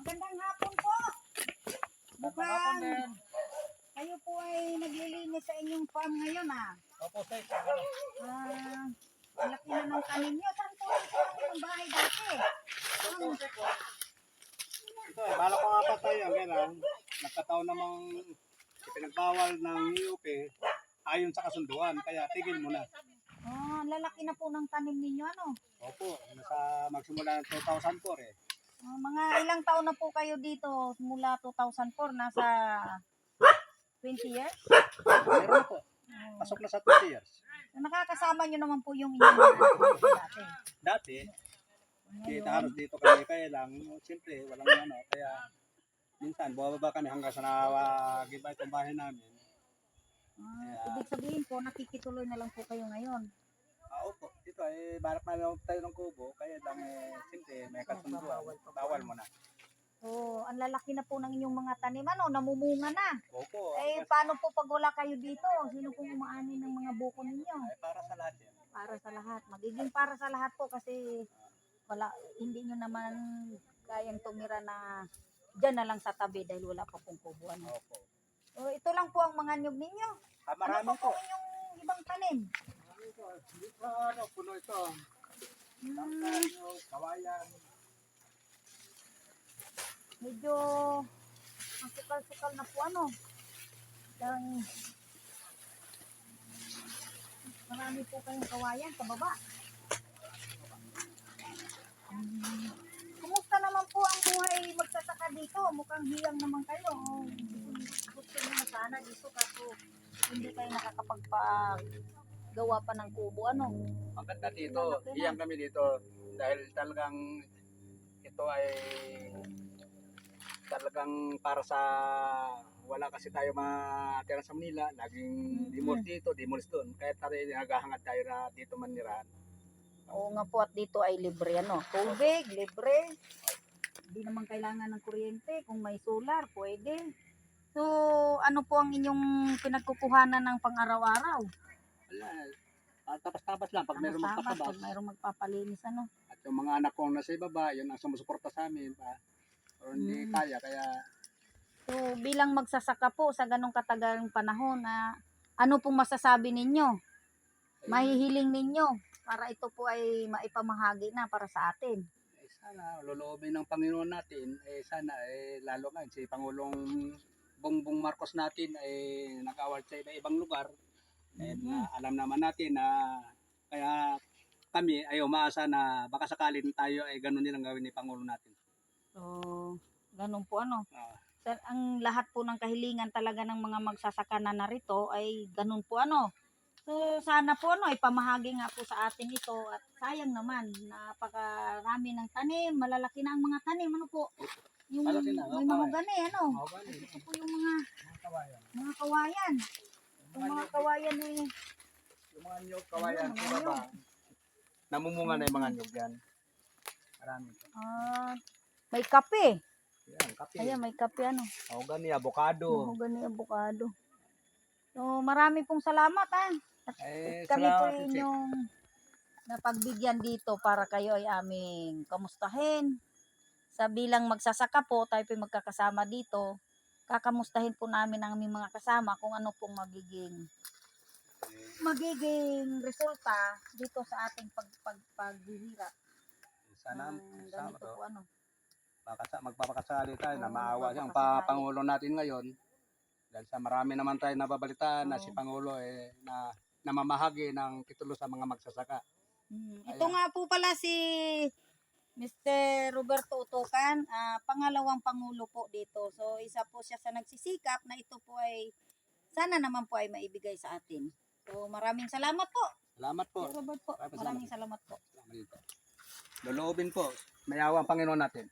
Magandang hapon po. Mukhang kayo po ay naglilinis sa inyong farm ngayon Opo, sir. Ang laki na ng tanim nyo. Saan po ang bahay dati? Ito, bala ko nga pa tayo. Kailan, nagkataon namang pinagbawal ng UP ayon sa kasunduan. Kaya tigil mo na. Ang lalaki na po ng tanim ninyo Opo, nasa magsimula ng 2004 eh. mga ilang taon na po kayo dito mula 2004? Nasa 20 years? Meron na po. Pasok na sa 20 years. Nakakasama nyo naman po yung inyong mga dati. Dati, dito halos dito kami kaya lang, siyempre walang ano, kaya minsan bumababa kami hanggang sa nawagibay itong bahay namin. Ibig sabihin po, nakikituloy na lang po kayo ngayon. Opo, dito eh, balak na tayo ng kubo, kaya lang siyempre may kasunduan, bawal mo na. So, ang lalaki na po ng inyong mga tanim, namumunga na. Opo, Paano po pag wala kayo dito? Sino pong umaani ng mga buko ninyo? ay para sa lahat yan. Para sa lahat. Magiging para sa lahat po kasi hindi nyo naman kayang tumira na dyan na lang sa tabi dahil wala pa pong kubuan. Opo. So, ito lang po ang mga nyug ninyo. Marami Ano po. po inyong ibang tanim? Dito, puno ito. Kawayan. Medyo ang sukal-sukal na po marami po kayong kawayan sa baba. Kumusta naman po ang buhay magsasaka dito? Mukhang hiyang naman kayo. Gusto nyo na sana dito kaso hindi kayo nakakapagpagawa pa ng kubo. Maganda dito, iyang kami dito dahil talagang ito ay talagang para sa wala kasi tayo matira sa Manila, laging dimos dito, dimos doon. Kaya tayo naghahangad tayo na dito manirahan. Oo nga po, at dito ay libre tubig, libre. Hindi naman kailangan ng kuryente. Kung may solar, pwede. So, ano po ang inyong pinagkukuhanan ng pang-araw-araw? Wala, tapas-tapas lang pag mayroong magpatabas. Pag mayroong magpapalinis, At yung mga anak kong nasa ibaba, yun ang sumusuporta sa amin. O hindi kaya, kaya So, bilang magsasaka po sa ganong katagalang panahon ano pong masasabi ninyo? Mahihiling ninyo para ito po ay maipamahagi na para sa atin. sana loloobin ng Panginoon natin, sana lalo nga si Pangulong Bongbong Marcos natin ay nag-award sa ibang lugar. And alam naman natin na kaya kami ay umaasa na baka sakalin tayo ay ganun din ang gawin ni Pangulo natin. So, ganun po ang lahat po ng kahilingan talaga ng mga magsasaka na narito ay ganun po So, sana po ipamahagi nga po sa atin ito at sayang naman, napakarami ng tanim, malalaki na ang mga tanim, po? Yung may mga gani, Ito po yung mga kawayan. Yung mga kawayan Yung mga nyog, kawayan, baba. Namumunga na yung mga nyog yan. Marami. may kape. Yan, kape. Ayan, may kape Mahogany, avocado. Mahogany, avocado. So, marami pong salamat At kami po salamat, inyong napagbigyan dito para kayo ay aming kamustahin. Sa bilang magsasaka po, tayo po magkakasama dito. Kakamustahin po namin ang aming mga kasama kung ano pong magiging resulta dito sa ating paghihirap. Sana Ganito po magpapakasali tayo na Oo, maawa siyang magpapakasali. Pangulo natin ngayon. Dahil sa marami naman tayo nababalitaan na si Pangulo na namamahagi ng titulo sa mga magsasaka. Ito nga po pala si Mr. Roberto Utocan, pangalawang pangulo po dito. So isa po siya sa nagsisikap na ito po ay sana naman po ay maibigay sa atin. So maraming salamat po. Salamat po. Sir Robert po. Maraming salamat po. Loloobin po. Mayawa ang Panginoon natin.